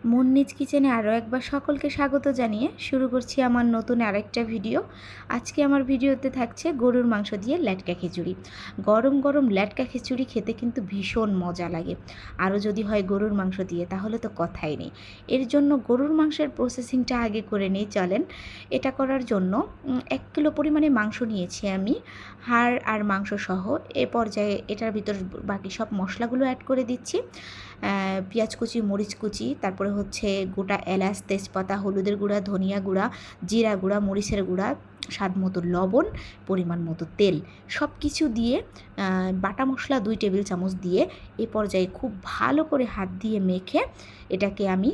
মুন্নিজ কিচেনে আরও একবার সকলকে স্বাগত জানিয়ে শুরু করছি আমার নতুন আরেকটা ভিডিও। আজকে আমার ভিডিওতে থাকছে গরুর মাংস দিয়ে ল্যাটকা খিচুড়ি। গরম গরম ল্যাটকা খিচুড়ি খেতে কিন্তু ভীষণ মজা লাগে, আরও যদি হয় গরুর মাংস দিয়ে তাহলে তো কথাই নেই। এর জন্য গরুর মাংসের প্রসেসিংটা আগে করে নিই চলেন। এটা করার জন্য 1 কিলো পরিমাণে মাংস নিয়েছি আমি, হাড় আর মাংস সহ। এ পর্যায়ে এটার ভিতর বাকি সব মশলাগুলো অ্যাড করে দিচ্ছি। পেঁয়াজ কুচি, মরিচ কুচি, তারপরে হচ্ছে গোটা এলাচ, তেজপাতা, হলুদের গুঁড়া, ধনিয়া গুঁড়া, জিরা গুঁড়া, মরিচের গুঁড়া, স্বাদ মতো লবণ, পরিমাণ মতো তেল, সব কিছু দিয়ে বাটা মশলা 2 টেবিল চামচ দিয়ে এ পর্যায়ে খুব ভালো করে হাত দিয়ে মেখে এটাকে আমি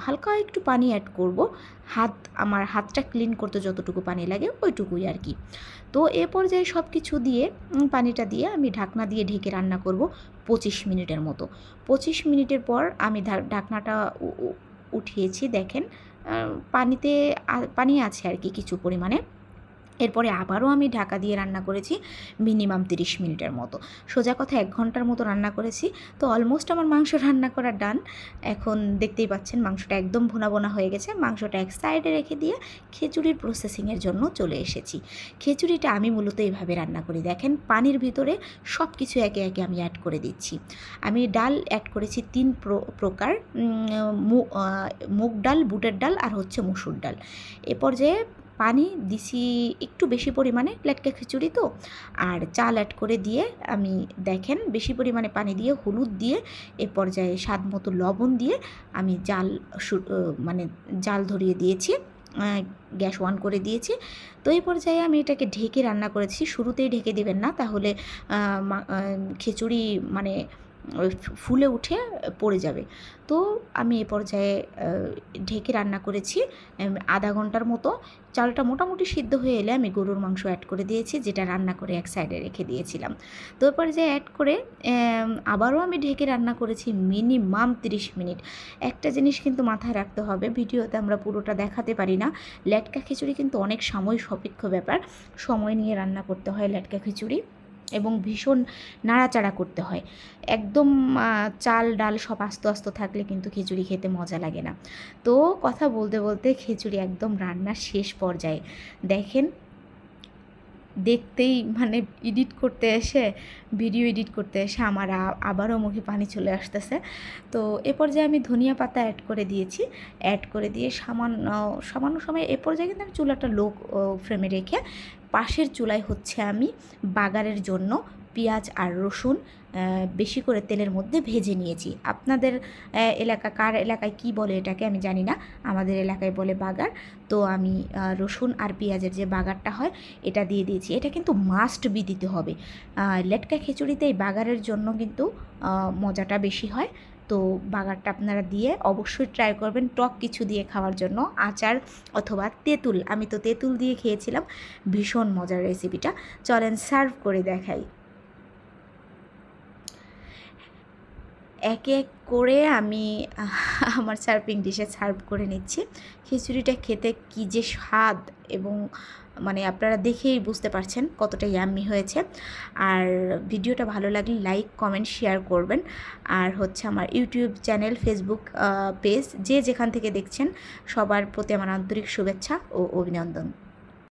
হালকা একটু পানি অ্যাড করব। আমার হাতটা ক্লিন করতে যতটুকু পানি লাগে ওইটুকুই আর কি। তো এ পর্যায়ে সব কিছু দিয়ে পানিটা দিয়ে আমি ঢাকনা দিয়ে ঢেকে রান্না করব 25 মিনিটের মতো। 25 মিনিটের পর আমি ঢাকনাটা উঠিয়েছি, দেখেন পানি আছে আর কি কিছু পরিমাণে। এরপরে আবারও আমি ঢাকা দিয়ে রান্না করেছি মিনিমাম 30 মিনিটের মতো। সোজা কথা 1 ঘন্টার মতো রান্না করেছি। তো অলমোস্ট আমার মাংস রান্না করা ডান। এখন দেখতেই পাচ্ছেন মাংসটা একদম ভুনা ভুনা হয়ে গেছে। মাংসটা এক সাইডে রেখে দিয়ে খিচুড়ির প্রসেসিংয়ের জন্য চলে এসেছি। খিচুড়িটা আমি মূলত এইভাবে রান্না করি, দেখেন পানির ভিতরে সব কিছু একে একে আমি অ্যাড করে দিচ্ছি। আমি ডাল অ্যাড করেছি 3 প্রকার, মুগ ডাল, বুটের ডাল আর হচ্ছে মসুর ডাল। এ পর্যায়ে পানি দিছি একটু বেশি পরিমাণে, ল্যাটকা খিচুড়ি তো, আর চাল অ্যাড করে দিয়ে আমি দেখেন বেশি পরিমাণে পানি দিয়ে হলুদ দিয়ে এ পর্যায়ে স্বাদ মতো লবণ দিয়ে আমি জাল ধরিয়ে দিয়েছি, গ্যাস অন করে দিয়েছি। তো এই পর্যায়ে আমি এটাকে ঢেকে রান্না করেছি। শুরুতেই ঢেকে দেবেন না, তাহলে খিচুড়ি ফুলে উঠে পড়ে যাবে। তো আমি এ পর্যায়ে ঢেকে রান্না করেছি আধা ঘন্টার মতো। চালটা মোটামুটি সিদ্ধ হয়ে এলে আমি গরুর মাংস অ্যাড করে দিয়েছি, যেটা রান্না করে এক সাইডে রেখে দিয়েছিলাম। তো এ পর্যায়ে অ্যাড করে আবারও আমি ঢেকে রান্না করেছি মিনিমাম 30 মিনিট। একটা জিনিস কিন্তু মাথায় রাখতে হবে, ভিডিওতে আমরা পুরোটা দেখাতে পারি না। ল্যাটকা খিচুড়ি কিন্তু অনেক সময় সাপেক্ষ ব্যাপার, সময় নিয়ে রান্না করতে হয় ল্যাটকা খিচুড়ি, এবং ভীষণ নাড়াচাড়া করতে হয়। একদম চাল ডাল সব আস্ত আস্ত থাকলে কিন্তু খিচুড়ি খেতে মজা লাগে না। তো কথা বলতে বলতে খিচুড়ি একদম রান্নার শেষ পর্যায়ে, দেখেন দেখতেই ভিডিও এডিট করতে এসে আমার আবারও মুখে পানি চলে আসতেছে। তো এ পর্যায়ে আমি ধনিয়া পাতা অ্যাড করে দিয়েছি। অ্যাড করে দিয়ে সামান্য সময় এ পর্যায়ে কিন্তু আমি চুলাটা লো ফ্লেমে রেখে পাশের চুলায় হচ্ছে আমি বাগারের জন্য পেঁয়াজ আর রসুন বেশি করে তেলের মধ্যে ভেজে নিয়েছি। আপনাদের কার এলাকায় কি বলে এটাকে আমি জানি না, আমাদের এলাকায় বলে বাগার। তো আমি রসুন আর পেঁয়াজের যে বাগারটা হয় এটা দিয়ে দিয়েছি। এটা কিন্তু মাস্ট বি দিতে হবে। লেটকা খিচুড়িতে এই বাগারের জন্য কিন্তু মজাটা বেশি হয়। তো বাগারটা আপনারা দিয়ে অবশ্যই ট্রাই করবেন টক কিছু দিয়ে খাওয়ার জন্য, আচার অথবা তেঁতুল। আমি তো তেঁতুল দিয়ে খেয়েছিলাম, ভীষণ মজার রেসিপিটা। চলেন সার্ভ করে দেখাই। এক এক করে আমি আমার সার্ভিং ডিশে সার্ভ করে নিচ্ছি। খিচুড়িটা খেতে কী যে স্বাদ, এবং আপনারা দেখেই বুঝতে পারছেন কতটা ইয়াম্মি হয়েছে। আর ভিডিওটা ভালো লাগলে লাইক, কমেন্ট, শেয়ার করবেন। আর হচ্ছে আমার ইউটিউব চ্যানেল, ফেসবুক পেজ, যে যেখান থেকে দেখছেন সবার প্রতি আমার আন্তরিক শুভেচ্ছা ও অভিনন্দন।